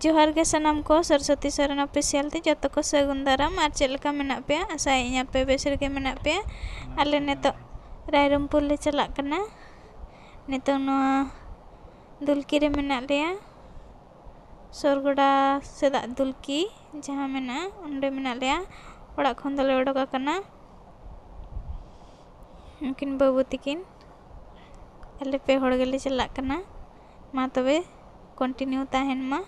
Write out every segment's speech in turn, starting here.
जोहार के सनाम को सरस्वती सरन ऑफिशियल ते जत को सगुन दाराम और चलका मेना पे आसाई पे बेस रगे मेना पे आले नेतो रायरमपुर ले चला कना नेतो दुलकी रे मेना लिया सोरगोड़ा सेदा दुलकी जहाँ मेना उंडे मेना लिया ओड़ा खन दले ओडोका कना उनकिन बाबू तकिन आले पे होड़ गेले चला कना मा तबे कंटिन्यू ताहेन मा।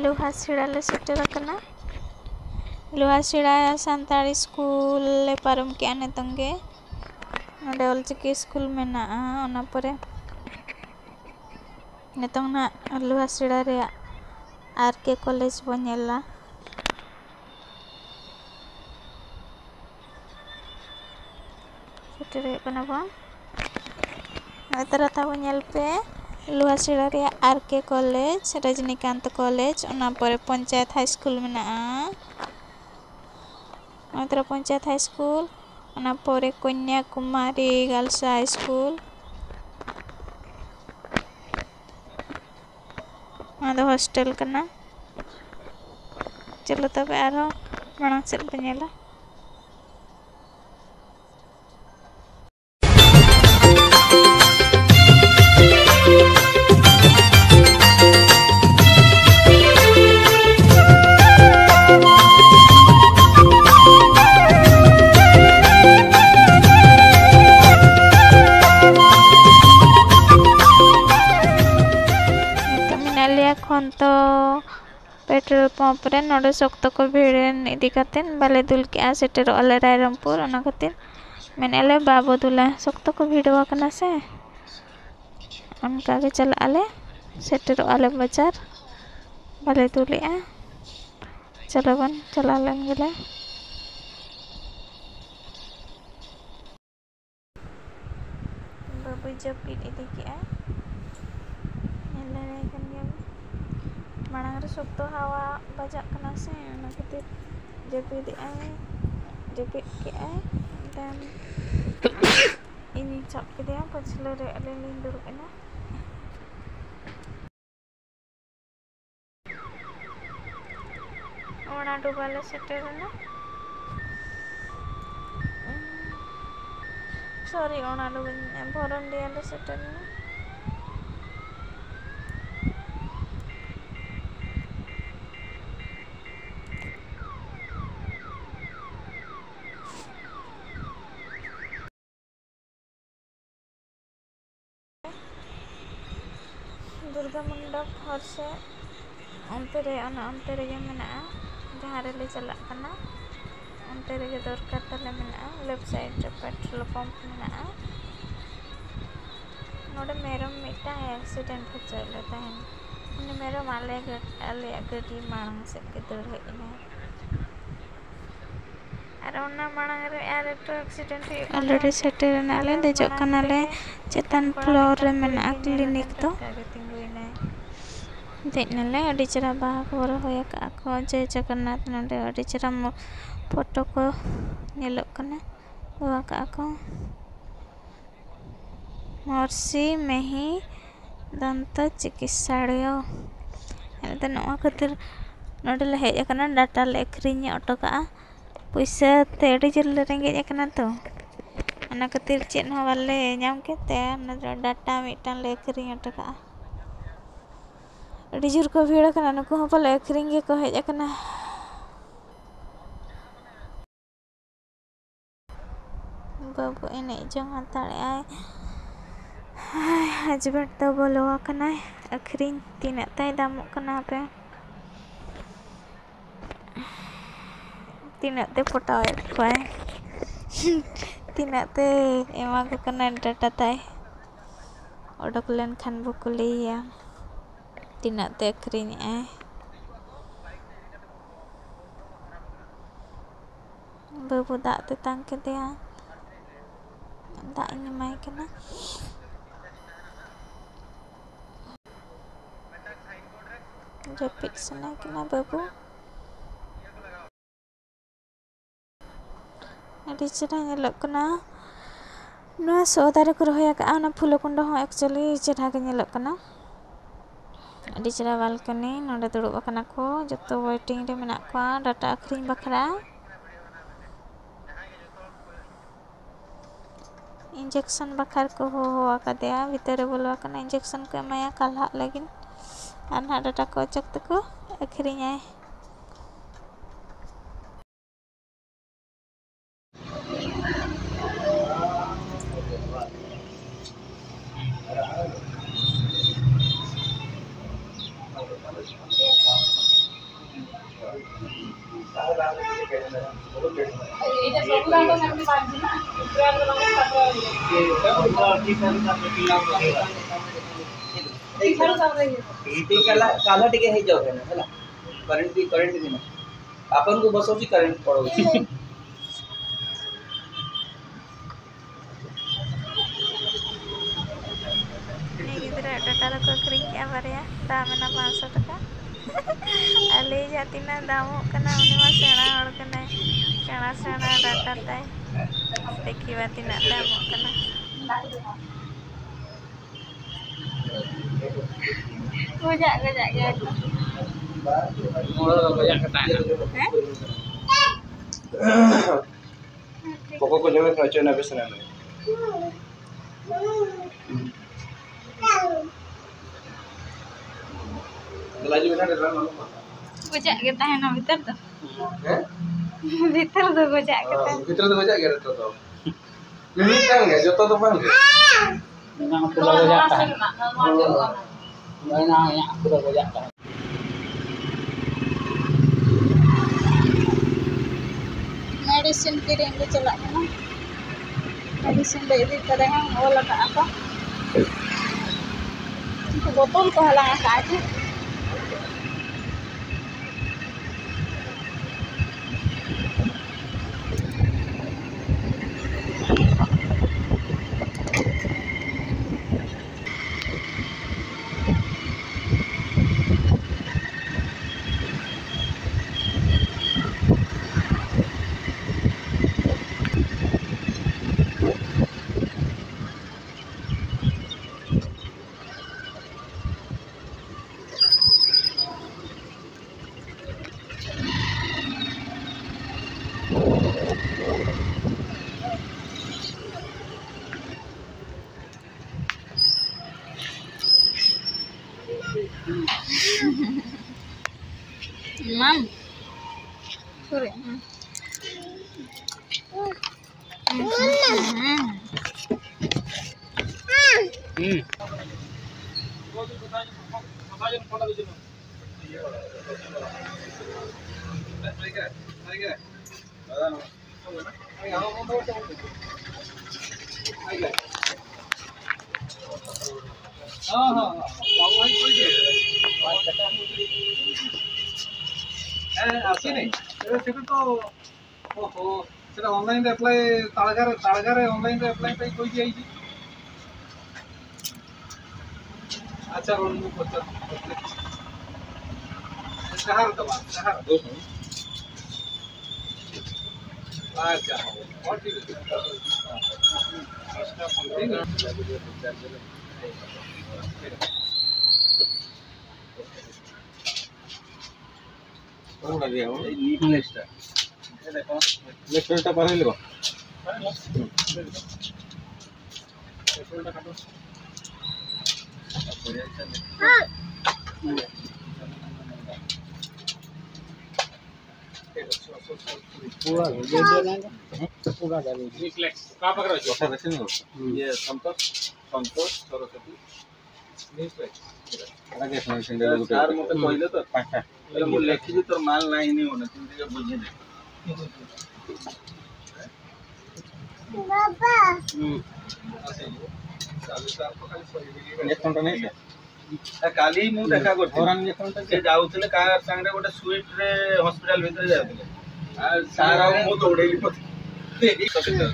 लोहासीड़ा ले सेटर कना लोहासीड़ा सानताड़ी स्कूल ले पारम के आने तंगे नडे ऑलचिकी स्कूल में ना ओना परे नितोंग ना लोहासीड़ा रे आरके कॉलेज बनेला सेटर कना बा तरह था बनेल पे लोहासीड़ा रे आरके कॉलेज रजनीकांत कॉलेज ओना परे पंचायत हाई स्कूल में ना तरह पंचायत हाई स्कूल ओना परे Kanyakumari girls high school hostel करना। चलो तब आरो मांग से बनेला तो पेट्रोल पंप रे नोडे सख्त को भीड़ इदी कातेन बाले दुल के सेटर अले रायरमपुर ओना खातिर मेनेले बाबू दुला सख्त को भीड़ वाकना से उनका के चल आले सेटर आले बाजार बाले दुले चलो बन चला लेन गेले बाबू जब पीट इदी के मांग रे सब तो हवा बजा कना से ओना खातिर जपीद जपीद के देन इनी चाप के दिया पछले रे अले लिन दुरुक ना ओना डुबाले सेटर ना सॉरी ओना डुबन भरम दियाले सेटर ना दुर्गा मंडप हर से अंते रे मेना जहाँ रे चला कना अंते रे दरकार तले मेना लेफ्ट साइड रे पेट्रोल पंप मेना नोडे मेरम मिटा एक्सीडेंट हो चले ताहेन उन्हें मेरम आले गड्डी मांग से के दड़ हेना आर ओना मांग रे आर तो एक्सीडेंट ऑलरेडी सेटर नाले दे जकनाले चेतन फ्लोर रे मेना क्लिनिक तो देखने अड़ी चरा बाहा खबर होया को जय जगन्नाथ नोडे अड़ी चरा फोटो को नेलोक कना हुआ को मर्सी मेही दंत चिकित्सालय एते नवा खातिर नोडे ले हेज कना डाटा ले अखरिኝ अटका पैसा ते अड़ी जल्दी रेंगे कना तो ओना खातिर चेन हो वाले नाम केते डाटा मिटान ले अखरिኝ अटका अड़ी जोर को भीड़ कना नुको हो पाले अखरिኝ के को हेज कना बाबू एने जंग हताड़े आय हजबेंड तो बोलवा कना अखरिኝ तीना ताई दामो कना पे तीना ते पटावे कोय तीना ते एमा को कना डाटा ताई ओडक लेन खान बुको लिया तीना ते अखरिኝ बाबू दाग तेतांग के दिया दाग इन एमाय कना जपित सनाय कना बाबू अड़ी चेहरा नेलोग कना नोआ सो दारे को रहोय का ना फुलकुंड हो एक्चुअली चेहरा के नेलोग कना अड़ी चेहरा बालकनी नोडे दुड़ुब कना को जतो वेटिंग रे मेना को डाटा आखरिंग बखरा इंजेक्शन बखार को हो आकादेया भीतर बोलवा कना इंजेक्शन को एमाया काल्हा लगिन आर ना डाटा को अचक तको आखरिंगाय काला टिके हे जाओ है ना करंट भी ना अपन को बसो ची करंट पड़ो डाटा को आखरिंग के बारिया दाम ना 500 टका अले जातिना दामो कना उनी मा सेणा हड़ कना सेणा डाटा ताय देखिवा तिना दामो कना गोजा गया मोर गया कटा है पोको को जमे खर्च ना बेसना में लाजी बेटा रे गोजा के ताहेना भीतर तो हैं भीतर तो गोजा के तो नहीं कांगे जो तो बांग ना पूरा हो जाता है ना यहाँ पूरा हो जाता है मेडिसिन किरिंग के चला ना मेडिसिन ले दी तरह वो लगा apa botol ko halang aja Mam, sorry. आसी नहीं सेटा तो ओहो सेटा ऑनलाइन रे अप्लाई ताळगारे ऑनलाइन रे अप्लाई पे कोई दिया अच्छा रोड में पहुंचा शहर दवा शहर अच्छा और ठीक है कौन लगे हो नेक्स्ट ये देखो नेक्स्ट टा पर ले पूरा हो गया पूरा डाल रिफ्लेक्स का पकड़ रहा है वैसे नहीं होता ये संतोष सरस्वती रिफ्लेक्स आगे फंक्शन दे दो यार मते कहले तो अरे मु लेखि जे तोर माल नाही नहीं होना तुम जे बुझे दे बाबा चालू साल तो खाली सही एक घंटा नहीं से काली मु देखा करथि औरन जे घंटा से जाउतले का संगे गोटे स्वीट रे हॉस्पिटल भीतर जाउतले सारा मो तो उड़ेली पत देखी तो केते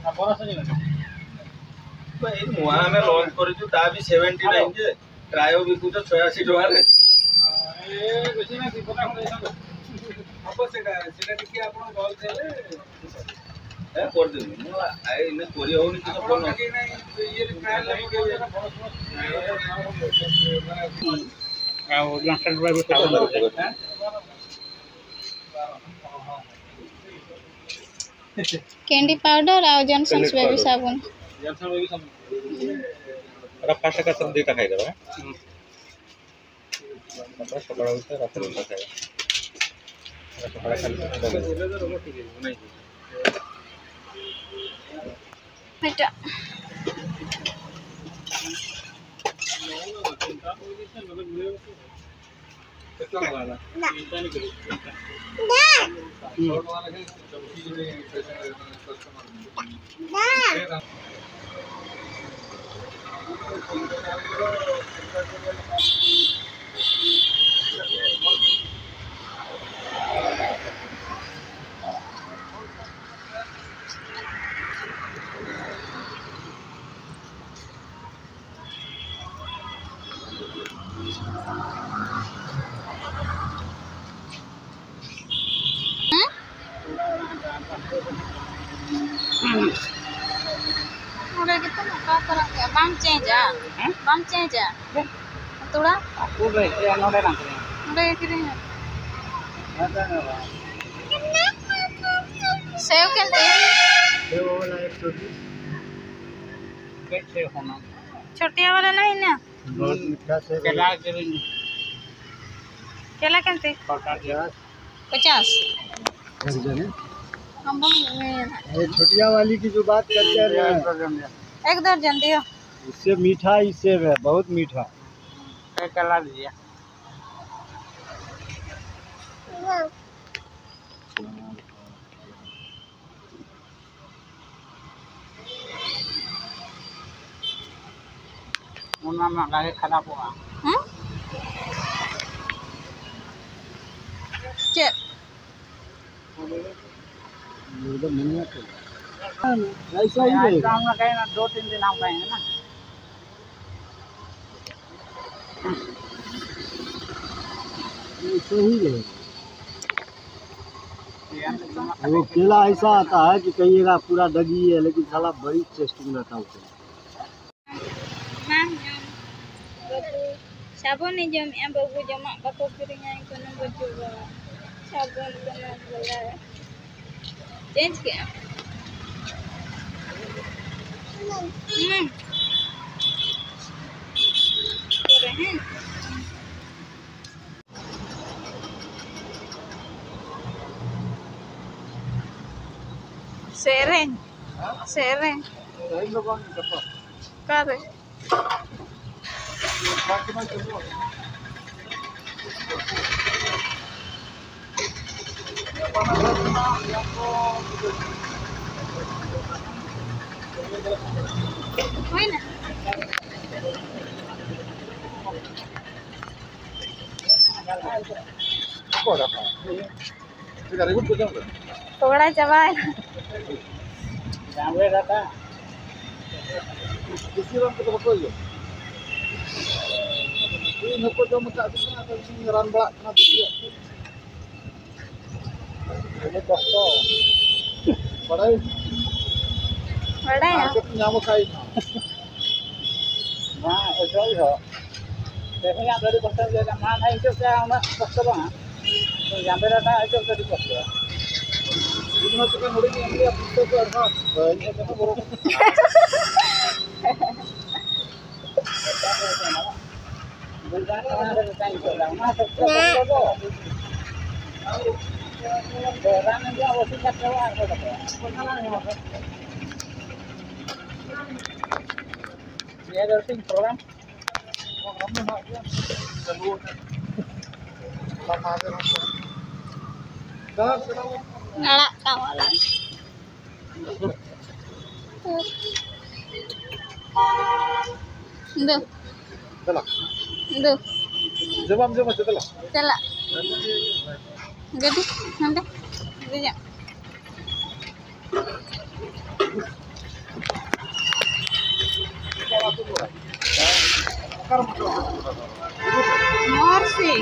ଆପଣ ସଜିଲା भाई नुआ में लॉन्च करिछु ता भी 79 जे ट्रायो बिकुछ 86 टका रे ଏ ବେଶୀ ନା ଦୀପଟା ଖଣ୍ଡେ ହେଇଥାନ୍ତା अब सेटा टिके आपण कॉल देले ए कर देबी मो आइ ने कोरी होनी कि तो फोन लगे नहीं ये ट्रायल लगे ଆଉ ଜନସନ୍ ବାବୁ ସାବୁନ कैंडी पाउडर और जॉनसन्स बेबी साबुन जंक्शन में भी सब रफा का सब देता खाई देबा अपना सकाळ होता रात होता खाई सकाळ खाली नहीं बेटा कितना वाला udah gitu mau apa ya bang cenja tuh aku berarti yang ada nangkring udah kiri ada nggak save कहते हैं ये वाला 120 कैसे होना छोटिया वाला नहीं ना बहुत मीठा से केला केला कहते 50 हम ये छोटिया वाली की जो बात करते हैं एक दर्जन दियो इससे मीठा इससे है बहुत मीठा केला दीजिए उन्होंने गाड़ी खराब हुआ चल ऐसा ही है हम कहें ना 2-3 दिन हम कहेंगे ना ऐसा ही है वो केला ऐसा आता है कि कहिएगा पूरा दगी है लेकिन साला बड़ी टेस्टिंग रहता है उसमें sabun ni jom yang baru jamak bako piringan kono baju sabun kono bola change ke करे हैं sereng करे Bueno. Pokoknya coba. Sampai rata. Disiram kita betul ya. Ini aku dah makan sana tapi ran balak kena dia. Ini kosong. Padahal Bड़ा है market nyamuk kain. Nah, itu ya. Biasanya dari pasar dia mana itu saya nak pasar bang. Yang berada itu dari pasar. Ini macam kan orang yang dia pasar tu ada. Banyak kan orang. Bukan ada kain orang masuk ke pasar. Orang yang dia awak tak tahu apa dia. Dia ada program dia seluruh lama ada dah ngalak kawalan. Duh. Telah. Duh. Jawab macam telah. Telah. गड्डी नंदे दे मोर से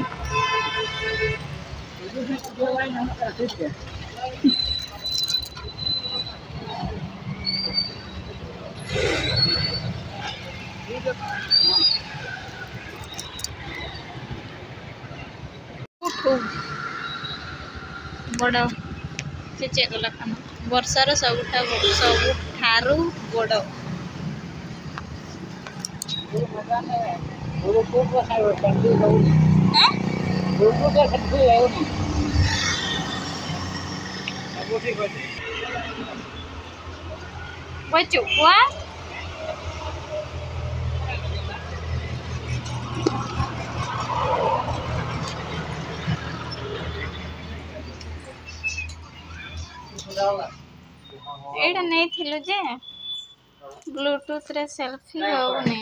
बड़ से check गला खाना वर्षार सबुठारू बड़ चुआ एटा नहीं थिलु जे ब्लूटूथ रे सेल्फी होउनी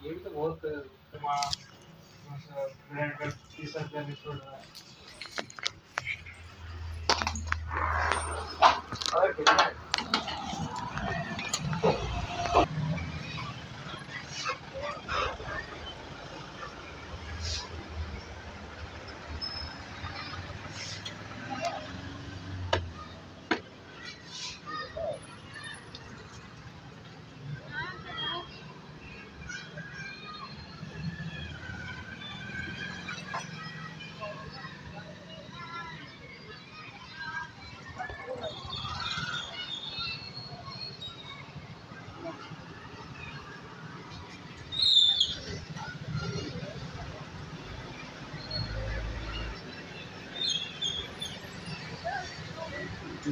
ये भी तो बहुत और कितना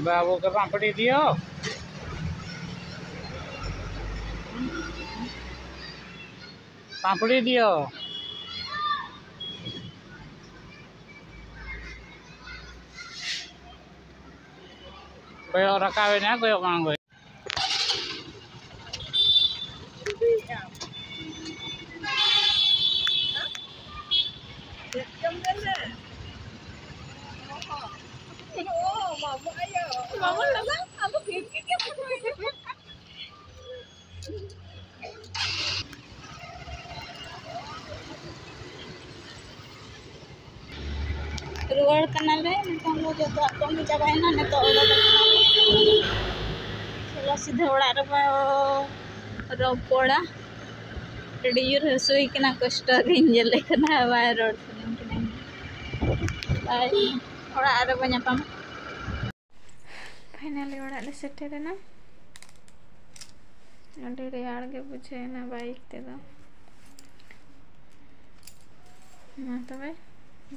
बाबू के पापड़ी दियो पापड़ी दियो कोई और रखावे ना कोई मांगो रुआड़ कनाल रे नितो हम जो कमी चाबाय ना नितो चलो सीधे ओड़ा रे रोपड़ा रेडियो हसुई कना कष्ट गिन जले कना बाय रोड बाय ओड़ा रे बन्या पाम फाइनली ओड़ा ले सेटे ना अडे रेयाड़ के बुझे ना बाइक ते दो मा तबे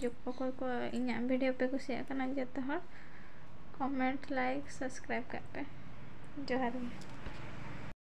जो पकोय को इना वीडियो पे कुसिया कना जते हर कमेंट लाइक सब्सक्राइब कर पे जोहार।